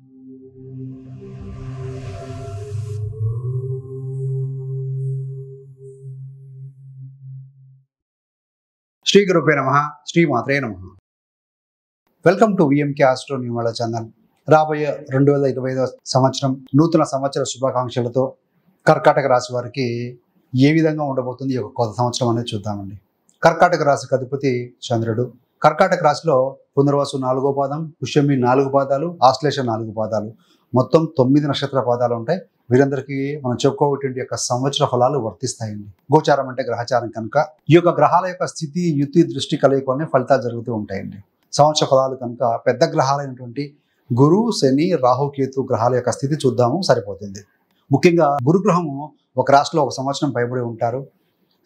శ్రీ గురుపే నమః, శ్రీ మాత్రే నమః. వెల్కమ్ టు విఎంకే ఆస్ట్రో న్యూమల ఛానల్. రాబోయే 2025 సంవత్సరం నూతన సంవత్సర శుభాకాంక్షలతో కర్కాటక రాశి వారికి ఏ విధంగా ఉండబోతుంది ఈ కొత్త సంవత్సరం అనేది చూద్దామండి. కర్కాటక రాశికి అధిపతి చంద్రుడు. కర్కాటక రాశిలో పునర్వసు 4వ పాదం, పుష్యమి 4 పాదాలు, ఆశ్లేష 4 పాదాలు, మొత్తం 9 నక్షత్ర పాదాలు ఉంటాయి. వీరందరికీ మనం చెప్పుకోవటువంటి యొక్క సంవత్సర ఫలాలు వర్తిస్తాయండి. గోచారం అంటే గ్రహచారం కనుక ఈ యొక్క గ్రహాల యొక్క స్థితి, యుతి, దృష్టి కలయికనే ఫలితాలు జరుగుతూ ఉంటాయండి. సంవత్సర ఫలాలు కనుక పెద్ద గ్రహాలైనటువంటి గురు, శని, రాహు, కేతు గ్రహాల యొక్క స్థితి చూద్దాము, సరిపోతుంది. ముఖ్యంగా గురుగ్రహము ఒక రాశిలో ఒక సంవత్సరం పైబడి ఉంటారు.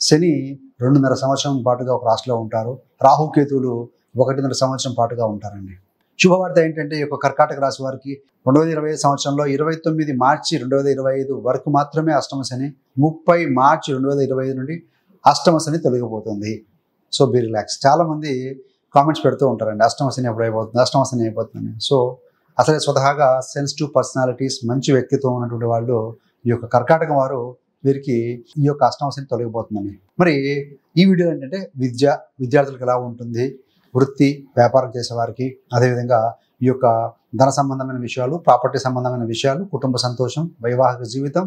శని 2.5 సంవత్సరం పాటుగా ఒక రాశిలో ఉంటారు. రాహు, కేతువులు 1.5 సంవత్సరం పాటుగా ఉంటారండి. శుభవార్త ఏంటంటే ఈ యొక్క కర్కాటక రాశి వారికి 2025 సంవత్సరంలో 29 మార్చి 2025 వరకు మాత్రమే అష్టమ శని, 30 మార్చి 2025 నుండి అష్టమ శని తొలగిపోతుంది. So be relax. చాలా మంది కామెంట్స్ పెడుతూ ఉంటారండి, అష్టమ శని ఎప్పుడు అయిపోతుంది, అష్టమ శని అయిపోతుంది. సో అసలే స్వతహాగా సెన్సిటివ్ పర్సనాలిటీస్, మంచి వ్యక్తిత్వం ఉన్నటువంటి వాళ్ళు ఈ యొక్క కర్కాటకం వారు వీరికి ఈ యొక్క అష్టమ శని తొలగిపోతుందని. మరి ఈ వీడియో ఏంటంటే విద్యార్థులకు ఎలా ఉంటుంది, వృత్తి వ్యాపారం చేసేవారికి, అదేవిధంగా ఈ యొక్క ధన సంబంధమైన విషయాలు, ప్రాపర్టీ సంబంధమైన విషయాలు, కుటుంబ సంతోషం, వైవాహిక జీవితం,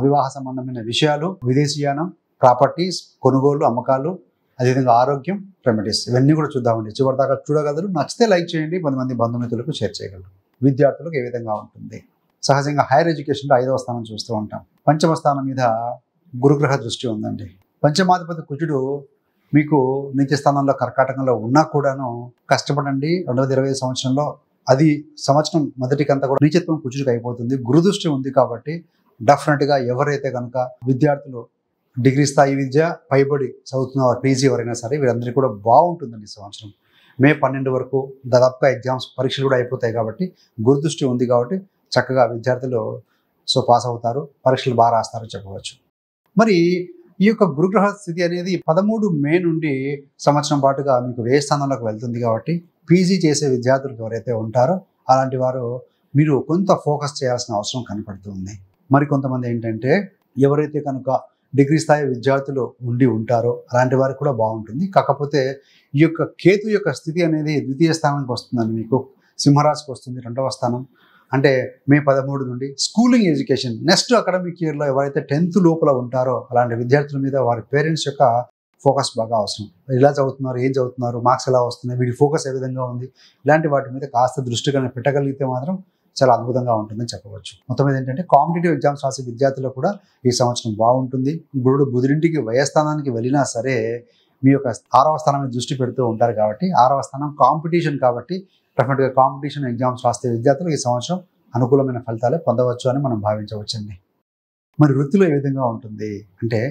వివాహ సంబంధమైన విషయాలు, విదేశీయానం, ప్రాపర్టీస్ కొనుగోలు, అమ్మకాలు, అదేవిధంగా ఆరోగ్యం, రెమెడీస్, ఇవన్నీ కూడా చూద్దామండి. చివరిదాకా చూడగలరు. నచ్చితే లైక్ చేయండి, 10 మంది బంధుమిత్రులకు షేర్ చేయగలరు. విద్యార్థులకు ఏ విధంగా ఉంటుంది? సహజంగా హైయర్ ఎడ్యుకేషన్లో 5వ స్థానం చూస్తూ ఉంటాం. పంచమ స్థానం మీద గురుగ్రహ దృష్టి ఉందండి. పంచమాధిపతి కుజుడు మీకు నీచ స్థానంలో కర్కాటకంలో ఉన్నా కూడాను కష్టపడండి. 2025 సంవత్సరంలో అది సంవత్సరం మొదటికంతా కూడా నీచత్వం కుజుడికి అయిపోతుంది. గురుదృష్టి ఉంది కాబట్టి డెఫినెట్గా ఎవరైతే కనుక విద్యార్థులు డిగ్రీ స్థాయి విద్య పైబడి చదువుతున్న పీజీ ఎవరైనా సరే వీరందరికీ కూడా బాగుంటుందండి. ఈ సంవత్సరం మే 12 వరకు దాదాపుగా ఎగ్జామ్స్, పరీక్షలు కూడా అయిపోతాయి కాబట్టి గురుదృష్టి ఉంది కాబట్టి చక్కగా విద్యార్థులు పాస్ అవుతారు, పరీక్షలు బాగా రాస్తారని చెప్పవచ్చు. మరి ఈ యొక్క గురుగ్రహ స్థితి అనేది 13 మే నుండి సంవత్సరం పాటుగా మీకు వ్యయ స్థానంలోకి వెళ్తుంది కాబట్టి పీజీ చేసే విద్యార్థులకు ఎవరైతే ఉంటారో అలాంటి వారు మీరు కొంత ఫోకస్ చేయాల్సిన అవసరం కనపడుతుంది. మరి కొంతమంది ఏంటంటే ఎవరైతే కనుక డిగ్రీ స్థాయి విద్యార్థులు ఉండి ఉంటారో అలాంటి వారికి కూడా బాగుంటుంది. కాకపోతే ఈ యొక్క కేతు యొక్క స్థితి అనేది ద్వితీయ స్థానానికి వస్తుందండి. మీకు సింహరాశికి వస్తుంది, 2వ స్థానం. అంటే మే 13 నుండి స్కూలింగ్ ఎడ్యుకేషన్, నెక్స్ట్ అకాడమిక్ ఇయర్లో ఎవరైతే 10th లోపల ఉంటారో అలాంటి విద్యార్థుల మీద వారి పేరెంట్స్ యొక్క ఫోకస్ బాగా అవసరం. ఎలా చదువుతున్నారు, ఏం చదువుతున్నారు, మార్క్స్ ఎలా వస్తున్నాయి, వీడి ఫోకస్ ఏ విధంగా ఉంది, ఇలాంటి వాటి మీద కాస్త దృష్టి కనుక పెట్టగలిగితే మాత్రం చాలా అద్భుతంగా ఉంటుందని చెప్పవచ్చు. మొత్తం మీద ఏంటంటే కాంపిటేటివ్ ఎగ్జామ్స్ రాసే విద్యార్థులకు కూడా ఈ సంవత్సరం బాగుంటుంది. గురుడు బుధుడింటికి వ్యయస్థానానికి వెళ్ళినా సరే మీ యొక్క 6వ స్థానం మీద దృష్టి పెడుతూ ఉంటారు కాబట్టి 6వ స్థానం కాంపిటీషన్ కాబట్టి డెఫినెట్గా కాంపిటీషన్ ఎగ్జామ్స్ రాస్తే విద్యార్థులు ఈ సంవత్సరం అనుకూలమైన ఫలితాలే పొందవచ్చు అని మనం భావించవచ్చండి. మరి వృత్తిలో ఏ విధంగా ఉంటుంది అంటే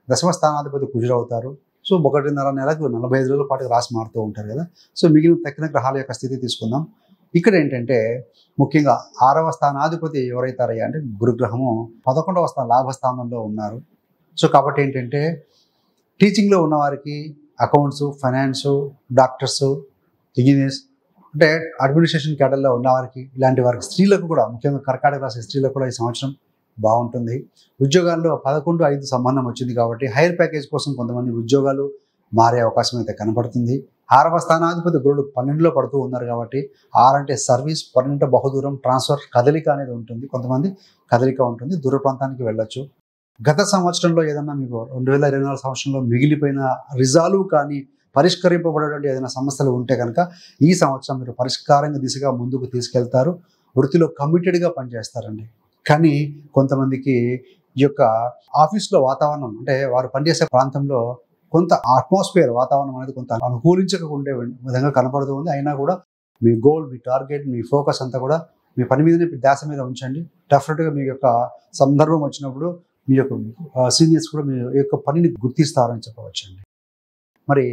10వ స్థానాధిపతి కుజుడు అవుతారు. సో 1.5 నెలకు 45 రోజుల పాటు రాసి మారుతూ ఉంటారు కదా. సో మిగిలిన తక్కిన గ్రహాల యొక్క స్థితి తీసుకుందాం. ఇక్కడ ఏంటంటే ముఖ్యంగా 6వ స్థానాధిపతి ఎవరైతారయ్యా అంటే గురుగ్రహము 11వ స్థానం లాభస్థానంలో ఉన్నారు. సో కాబట్టి ఏంటంటే టీచింగ్లో ఉన్నవారికి, అకౌంట్స్, ఫైనాన్సు, డాక్టర్స్, ఇంజనీర్స్, అంటే అడ్మినిస్ట్రేషన్ క్యాడర్లో ఉన్నవారికి, ఇలాంటి వారికి, స్త్రీలకు కూడా ముఖ్యంగా కర్కాటక రాశి స్త్రీలకు కూడా ఈ సంవత్సరం బాగుంటుంది. ఉద్యోగాల్లో 11-5 సంబంధం వచ్చింది కాబట్టి హైయర్ ప్యాకేజ్ కోసం కొంతమంది ఉద్యోగాలు మారే అవకాశం అయితే కనపడుతుంది. 6వ స్థానాధిపతి గురుడు 12లో పడుతూ ఉన్నారు కాబట్టి 6 అంటే సర్వీస్, 12 అంటే బహుదూరం, ట్రాన్స్ఫర్, కదలిక అనేది ఉంటుంది. కొంతమంది కదలిక ఉంటుంది, దూర ప్రాంతానికి వెళ్ళొచ్చు. గత సంవత్సరంలో ఏదన్నా మీకు 2024 సంవత్సరంలో మిగిలిపోయిన రిజాల్వ్ కానీ పరిష్కరింపబడేటువంటి ఏదైనా సమస్యలు ఉంటే కనుక ఈ సంవత్సరం మీరు పరిష్కారంగా దిశగా ముందుకు తీసుకెళ్తారు. వృత్తిలో కమిటెడ్గా పనిచేస్తారండి. కానీ కొంతమందికి ఈ యొక్క ఆఫీస్లో వాతావరణం అంటే వారు పనిచేసే ప్రాంతంలో కొంత అట్మాస్ఫియర్ వాతావరణం అనేది కొంత అనుకూలించకుండే విధంగా కనపడుతూ ఉంది. అయినా కూడా మీ గోల్, మీ టార్గెట్, మీ ఫోకస్ అంతా కూడా మీ పని మీదనే, ధ్యాస మీద ఉంచండి. డెఫినెట్గా మీ యొక్క సందర్భం వచ్చినప్పుడు మీ యొక్క సీనియర్స్ కూడా మీ యొక్క పనిని గుర్తిస్తారని చెప్పవచ్చండి. మరి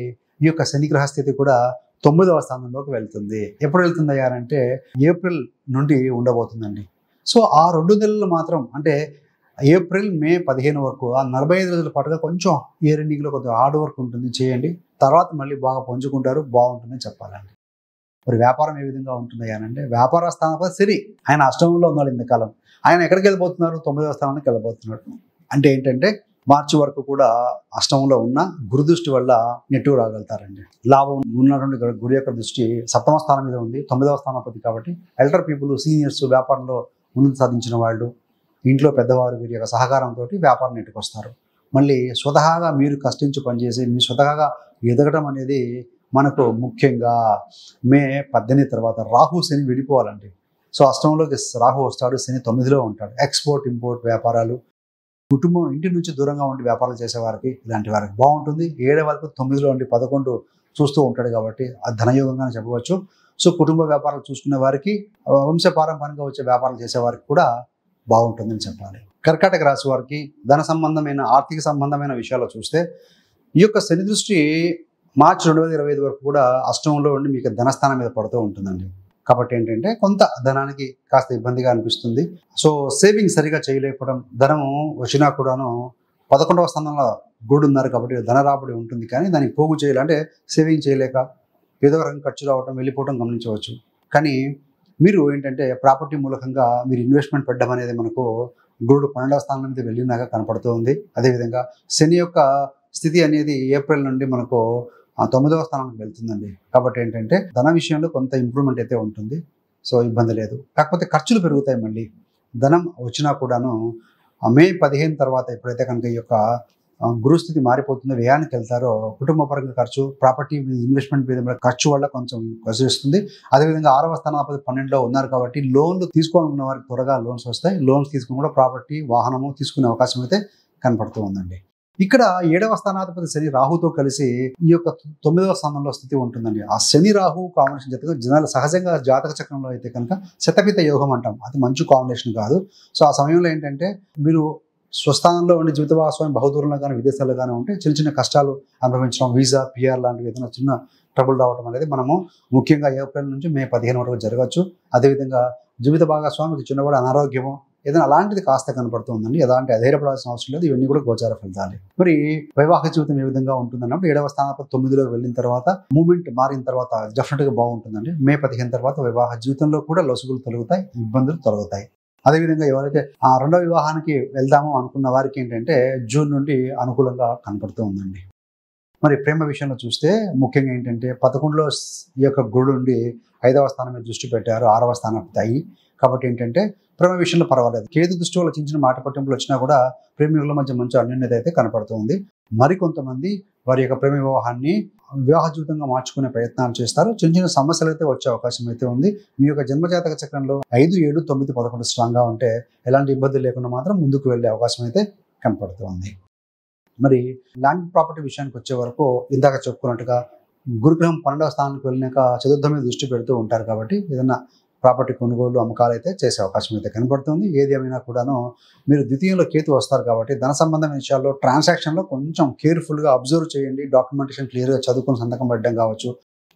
ఈ యొక్క శనిగ్రహ స్థితి కూడా 9వ స్థానంలోకి వెళ్తుంది. ఎప్పుడు వెళ్తుంది అంటే ఏప్రిల్ నుండి ఉండబోతుందండి. సో ఆ 2 నెలలు మాత్రం అంటే ఏప్రిల్, మే 15 వరకు ఆ 45 రోజుల పాటుగా కొంచెం ఇయర్ ఎండింగ్లో కొంచెం హార్డ్ వర్క్ ఉంటుంది, చేయండి. తర్వాత మళ్ళీ బాగా పుంజుకుంటారు, బాగుంటుందని చెప్పాలండి. మరి వ్యాపారం ఏ విధంగా ఉంటుంది అని అంటే, వ్యాపార స్థానాధిపతి శని, ఆయన అష్టమంలో ఉన్నాడు ఇంతకాలం. ఆయన ఎక్కడికి వెళ్ళిపోతున్నారు? 9వ స్థానానికి వెళ్ళిపోతున్నాడు. అంటే ఏంటంటే మార్చి వరకు కూడా అష్టమంలో ఉన్న గురుదృష్టి వల్ల నెట్టుకు రాగలుగుతారండి. లాభం ఉన్నటువంటి గురు యొక్క దృష్టి 7వ స్థానం మీద ఉంది, 9వ స్థానాధిపతి కాబట్టి ఎల్డర్ పీపుల్, సీనియర్స్, వ్యాపారంలో ఉన్నతి సాధించిన వాళ్ళు, ఇంట్లో పెద్దవారు వీరి యొక్క సహకారంతో వ్యాపారం నెట్టుకొస్తారు. మళ్ళీ స్వతహాగా మీరు కష్టించి పనిచేసి మీ స్వతహాగా ఎదగడం అనేది మనకు ముఖ్యంగా మే 18 తర్వాత రాహు శని విడిపోవాలండి. సో అష్టంలోకి రాహు వస్తాడు, శని 9లో ఉంటాడు. ఎక్స్పోర్ట్ ఇంపోర్ట్ వ్యాపారాలు, కుటుంబం ఇంటి నుంచి దూరంగా ఉండి వ్యాపారాలు చేసేవారికి ఇలాంటి వారికి బాగుంటుంది. 7 వరకు 9లో ఉండి 11 చూస్తూ ఉంటాడు కాబట్టి అది ధనయోగంగా చెప్పవచ్చు. సో కుటుంబ వ్యాపారాలు చూసుకునే వారికి, వంశపారంపర్యంగా వచ్చే వ్యాపారాలు చేసేవారికి కూడా బాగుంటుందని చెప్పాలి. కర్కాటక రాశి వారికి ధన సంబంధమైన, ఆర్థిక సంబంధమైన విషయాల్లో చూస్తే ఈ యొక్క శని దృష్టి మార్చి 2025 వరకు కూడా అష్టమంలో ఉండి మీకు ధనస్థానం మీద పడుతూ ఉంటుందండి. కాబట్టి ఏంటంటే కొంత ధనానికి కాస్త ఇబ్బందిగా అనిపిస్తుంది. సో సేవింగ్ సరిగా చేయలేకపోవడం, ధనము వచ్చినా కూడాను 11వ స్థానంలో గురుడు ఉన్నారు కాబట్టి ధన రాబడి ఉంటుంది, కానీ దాన్ని పోగు చేయాలి అంటే సేవింగ్ చేయలేక ఏదో రకంగా ఖర్చు రావడం, వెళ్ళిపోవడం గమనించవచ్చు. కానీ మీరు ఏంటంటే ప్రాపర్టీ మూలకంగా మీరు ఇన్వెస్ట్మెంట్ పెట్టడం అనేది మనకు గురుడు 12వ స్థానం మీద వెళ్ళినాక కనపడుతూ ఉంది. అదేవిధంగా శని యొక్క స్థితి అనేది ఏప్రిల్ నుండి మనకు 9వ స్థానానికి వెళ్తుందండి. కాబట్టి ఏంటంటే ధన విషయంలో కొంత ఇంప్రూవ్మెంట్ అయితే ఉంటుంది. సో ఇబ్బంది లేదు. కాకపోతే ఖర్చులు పెరుగుతాయి. మళ్ళీ ధనం వచ్చినా కూడాను మే 15 తర్వాత ఎప్పుడైతే కనుక ఈ యొక్క గురుస్థితి మారిపోతుందో, వ్యయానికి వెళ్తారో, కుటుంబ పరంగా ఖర్చు, ప్రాపర్టీ ఇన్వెస్ట్మెంట్ మీద ఖర్చు వల్ల కొంచెం ఖర్చు వస్తుంది. అదేవిధంగా 6వ స్థానాధిపతి 12లో ఉన్నారు కాబట్టి లోన్లు తీసుకోవాలనుకున్న వారికి త్వరగా లోన్స్ వస్తాయి. లోన్స్ తీసుకుని కూడా ప్రాపర్టీ, వాహనము తీసుకునే అవకాశం అయితే కనపడుతూ ఉందండి. ఇక్కడ 7వ స్థానాధిపతి శని రాహుతో కలిసి ఈ యొక్క 9వ స్థానంలో స్థితి ఉంటుందండి. ఆ శని రాహు కాంబినేషన్ జనాలు సహజంగా జాతక చక్రంలో అయితే కనుక శతపిత యోగం అంటాం, అది మంచి కాంబినేషన్ కాదు. సో ఆ సమయంలో ఏంటంటే మీరు స్వస్థానంలో ఉండి జీవిత భాగస్వామి బహుదూరంలో కానీ విదేశాల్లో కానీ ఉంటే చిన్న చిన్న కష్టాలు అనుభవించడం, వీసా, పిఆర్ లాంటివి ఏదైనా చిన్న ట్రబుల్ రావడం అనేది మనము ముఖ్యంగా ఏప్రిల్ నుంచి మే 15 వరకు జరగచ్చు. అదేవిధంగా జీవిత భాగస్వామికి చిన్నవాడు అనారోగ్యము ఏదైనా అలాంటిది కాస్త కనపడుతూ ఉందండి. ఎలాంటి అధైర్యపడాల్సిన అవసరం లేదు. ఇవన్నీ కూడా గోచార ఫలితాలు. మరి వైవాహిక జీవితం ఏ విధంగా ఉంటుందన్నప్పుడు 7వ స్థానాధిపతి 9లోకి వెళ్ళిన తర్వాత మూమెంట్ మారిన తర్వాత డెఫినెట్గా బాగుంటుందండి. మే 15 తర్వాత వివాహ జీవితంలో కూడా లొసుగులు తొలగుతాయి, ఇబ్బందులు తొలగుతాయి. అదేవిధంగా ఎవరైతే ఆ రెండో వివాహానికి వెళ్దామో అనుకున్న వారికి ఏంటంటే జూన్ నుండి అనుకూలంగా కనపడుతూ ఉందండి. మరి ప్రేమ విషయంలో చూస్తే ముఖ్యంగా ఏంటంటే 11లో ఈ యొక్క గురుడు నుండి 5వ స్థానం మీద దృష్టి పెట్టారు, 6వ స్థానాధిపతి అయ్యి. కాబట్టి ఏంటంటే ప్రేమ విషయంలో పర్వాలేదు. కేతు దృష్టి వల్ల చిన్న చిన్న మాట పట్టింపులు వచ్చినా కూడా ప్రేమికుల మధ్య మంచి అన్యోన్యత అయితే కనపడుతుంది. మరికొంతమంది వారి యొక్క ప్రేమ వివాహాన్ని వివాహ జీవితంగా మార్చుకునే ప్రయత్నాలు చేస్తారు. చిన్న చిన్న సమస్యలు అయితే వచ్చే అవకాశం అయితే ఉంది. మీ యొక్క జన్మజాతక చక్రంలో 5, 7, 9, 11 స్ట్రాంగ్గా ఉంటే ఎలాంటి ఇబ్బందులు లేకుండా మాత్రం ముందుకు వెళ్ళే అవకాశం అయితే కనపడుతుంది. మరి ల్యాండ్ ప్రాపర్టీ విషయానికి వచ్చే వరకు ఇందాక చెప్పుకున్నట్టుగా గురుగ్రహం 12వ స్థానానికి వెళ్ళినాక చతుర్థ మీద దృష్టి పెడుతూ ఉంటారు కాబట్టి ఏదైనా ప్రాపర్టీ కొనుగోలు, అమ్మకాలు అయితే చేసే అవకాశం అయితే కనపడుతుంది. ఏది ఏమైనా కూడాను మీరు ద్వితీయంలో కేతు వస్తారు కాబట్టి ధన సంబంధమైన విషయాల్లో ట్రాన్సాక్షన్లో కొంచెం కేర్ఫుల్గా అబ్జర్వ్ చేయండి. డాక్యుమెంటేషన్ క్లియర్గా చదువుకుని సంతకం పెట్టడం కావచ్చు,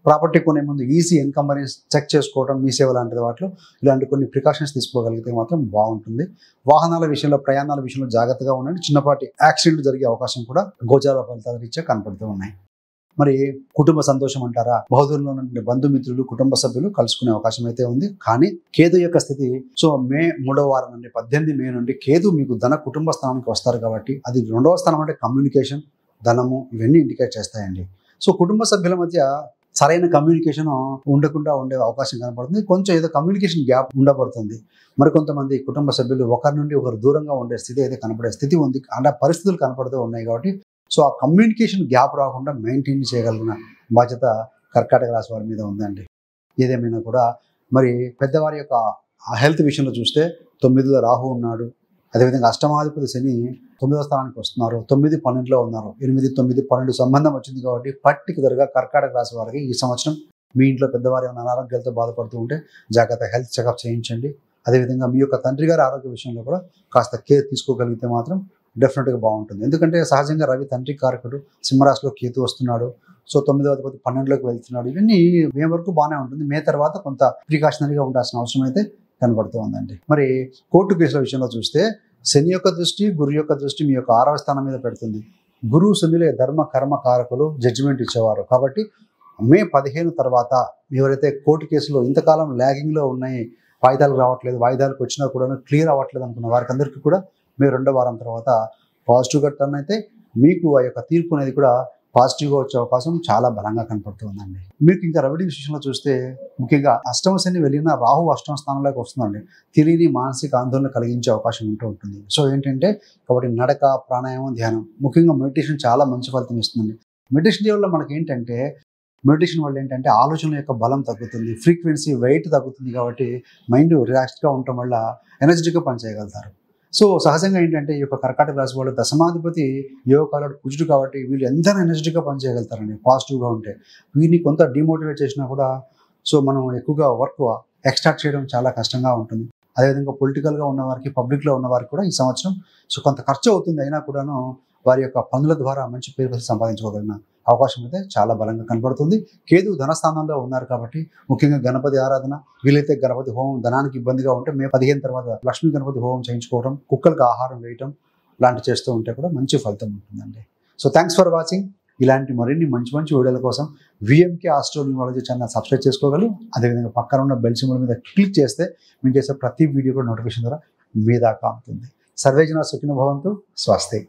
ప్రాపర్టీ కొనే ముందు ఈసీ ఇన్కమ్ చెక్ చేసుకోవడం, మీ సేవ లాంటి వాటిలో ఇలాంటి కొన్ని ప్రికాషన్స్ తీసుకోగలిగితే మాత్రం బాగుంటుంది. వాహనాల విషయంలో, ప్రయాణాల విషయంలో జాగ్రత్తగా ఉండండి. చిన్నపాటి యాక్సిడెంట్ జరిగే అవకాశం కూడా గోచార ఫలితాల రీత్యా కనపడుతూ ఉన్నాయి. మరి కుటుంబ సంతోషం అంటారా, బహుదూరంలో నుండి బంధుమిత్రులు, కుటుంబ సభ్యులు కలుసుకునే అవకాశం అయితే ఉంది. కానీ కేతు యొక్క స్థితి సో మే 3వ వారం నుండి 18 మే నుండి కేతు మీకు ధన కుటుంబ స్థానానికి వస్తారు కాబట్టి అది 2వ స్థానం అంటే కమ్యూనికేషన్, ధనము ఇవన్నీ ఇండికేట్ చేస్తాయండి. సో కుటుంబ సభ్యుల మధ్య సరైన కమ్యూనికేషన్ ఉండకుండా ఉండే అవకాశం కనపడుతుంది. కొంచెం ఏదో కమ్యూనికేషన్ గ్యాప్ ఉండబడుతుంది. మరికొంతమంది కుటుంబ సభ్యులు ఒకరి నుండి ఒకరు దూరంగా ఉండే స్థితి అయితే కనపడే స్థితి ఉంది. అలా పరిస్థితులు కనపడుతూ ఉన్నాయి కాబట్టి సో ఆ కమ్యూనికేషన్ గ్యాప్ రాకుండా మెయింటైన్ చేయగలిగిన బాధ్యత కర్కాటక రాశి వారి మీద ఉందండి. ఏదేమైనా కూడా మరి పెద్దవారి యొక్క హెల్త్ విషయంలో చూస్తే 9లో రాహు ఉన్నాడు. అదేవిధంగా అష్టమాధిపతి శని 9వ స్థానానికి వస్తున్నారు, 9, 12లో ఉన్నారు. 8, 9, 12 సంబంధం వచ్చింది కాబట్టి పర్టికులర్గా కర్కాటక రాశి వారికి ఈ సంవత్సరం మీ ఇంట్లో పెద్దవారు ఏమైనా అనారోగ్యాలతో బాధపడుతూ ఉంటే జాగ్రత్త హెల్త్ చెకప్ చేయించండి. అదేవిధంగా మీ యొక్క తండ్రి గారి ఆరోగ్య విషయంలో కూడా కాస్త కేర్ తీసుకోగలిగితే మాత్రం డెఫినెట్గా బాగుంటుంది. ఎందుకంటే సహజంగా రవి తండ్రి కారకుడు, సింహరాశిలో కేతు వస్తున్నాడు. సో 9వ అధిపతి 12లోకి వెళ్తున్నాడు. ఇవన్నీ మే వరకు బాగానే ఉంటుంది. మే తర్వాత కొంత ప్రికాషనరీగా ఉండాల్సిన అవసరం అయితే కనబడుతూ ఉందండి. మరి కోర్టు కేసుల విషయంలో చూస్తే శని యొక్క దృష్టి, గురు యొక్క దృష్టి మీ యొక్క 6వ స్థానం మీద పెడుతుంది. గురువు శనిలే ధర్మ కర్మ కారకులు, జడ్జిమెంట్ ఇచ్చేవారు కాబట్టి మే 15 తర్వాత ఎవరైతే కోర్టు కేసులో ఇంతకాలం ల్యాగింగ్లో ఉన్నాయి, వాయిదాలు రావట్లేదు, వాయిదాలకు వచ్చినా కూడా క్లియర్ అవ్వట్లేదు అనుకున్న వారికి అందరికీ కూడా మే 2వ వారం తర్వాత పాజిటివ్గా టర్న్ అయితే మీకు ఆ యొక్క తీర్పు అనేది కూడా పాజిటివ్గా వచ్చే అవకాశం చాలా బలంగా కనపడుతుందండి. మీకు ఇంకా రెమెడీ విషయంలో చూస్తే ముఖ్యంగా అష్టమ శని వెళ్ళిన రాహు అష్టమ స్థానంలోకి వస్తుందండి. తెలియని మానసిక ఆందోళన కలిగించే అవకాశం ఉంటుంది. సో ఏంటంటే కాబట్టి నడక, ప్రాణాయామం, ధ్యానం, ముఖ్యంగా మెడిటేషన్ చాలా మంచి ఫలితం ఇస్తుందండి. మెడిటేషన్ వల్ల మనకి ఏంటంటే ఆలోచనల యొక్క బలం తగ్గుతుంది, ఫ్రీక్వెన్సీ, వెయిట్ తగ్గుతుంది. కాబట్టి మైండ్ రిలాక్స్డ్గా ఉండటం వల్ల ఎనర్జెటిక్గా పనిచేయగలుగుతారు. సో సహజంగా ఏంటంటే ఈ యొక్క కర్కాటక రాశి వాళ్ళు దశమాధిపతి యోగకాలుడు కుజుడు కాబట్టి వీళ్ళు ఎంతైనా ఎనర్జెటిక్గా పనిచేయగలుగుతారండి పాజిటివ్గా ఉంటే. వీరిని కొంత డిమోటివేట్ చేసినా కూడా సో మనం ఎక్కువగా వర్క్ ఎక్స్ట్రాక్ట్ చేయడం చాలా కష్టంగా ఉంటుంది. అదేవిధంగా పొలిటికల్గా ఉన్నవారికి, పబ్లిక్లో ఉన్నవారికి కూడా ఈ సంవత్సరం సో కొంత ఖర్చు అవుతుంది, అయినా కూడాను వారి యొక్క పనుల ద్వారా మంచి పేరు సంపాదించుకోగలిగిన అవకాశం అయితే చాలా బలంగా కనబడుతుంది. కేతు ధనస్థానంలో ఉన్నారు కాబట్టి ముఖ్యంగా గణపతి ఆరాధన, వీలైతే గణపతి హోమం, ధనానికి ఇబ్బందిగా ఉంటే మే 15 తర్వాత లక్ష్మీ గణపతి హోమం చేయించుకోవడం, కుక్కలకు ఆహారం వేయటం లాంటి చేస్తూ ఉంటే కూడా మంచి ఫలితం ఉంటుందండి. So thanks for watching. ఇలాంటి మరిన్ని మంచి మంచి వీడియోల కోసం VMK astro numerology channel subscribe చేసుకోగలరు. అదేవిధంగా పక్కన ఉన్న బెల్ సింబల్ మీద క్లిక్ చేస్తే మేము చేసే ప్రతి వీడియో కూడా నోటిఫికేషన్ ద్వారా మీ దాకా ఉంటుంది. సర్వేజన సుఖినో భవంతు. స్వస్తి.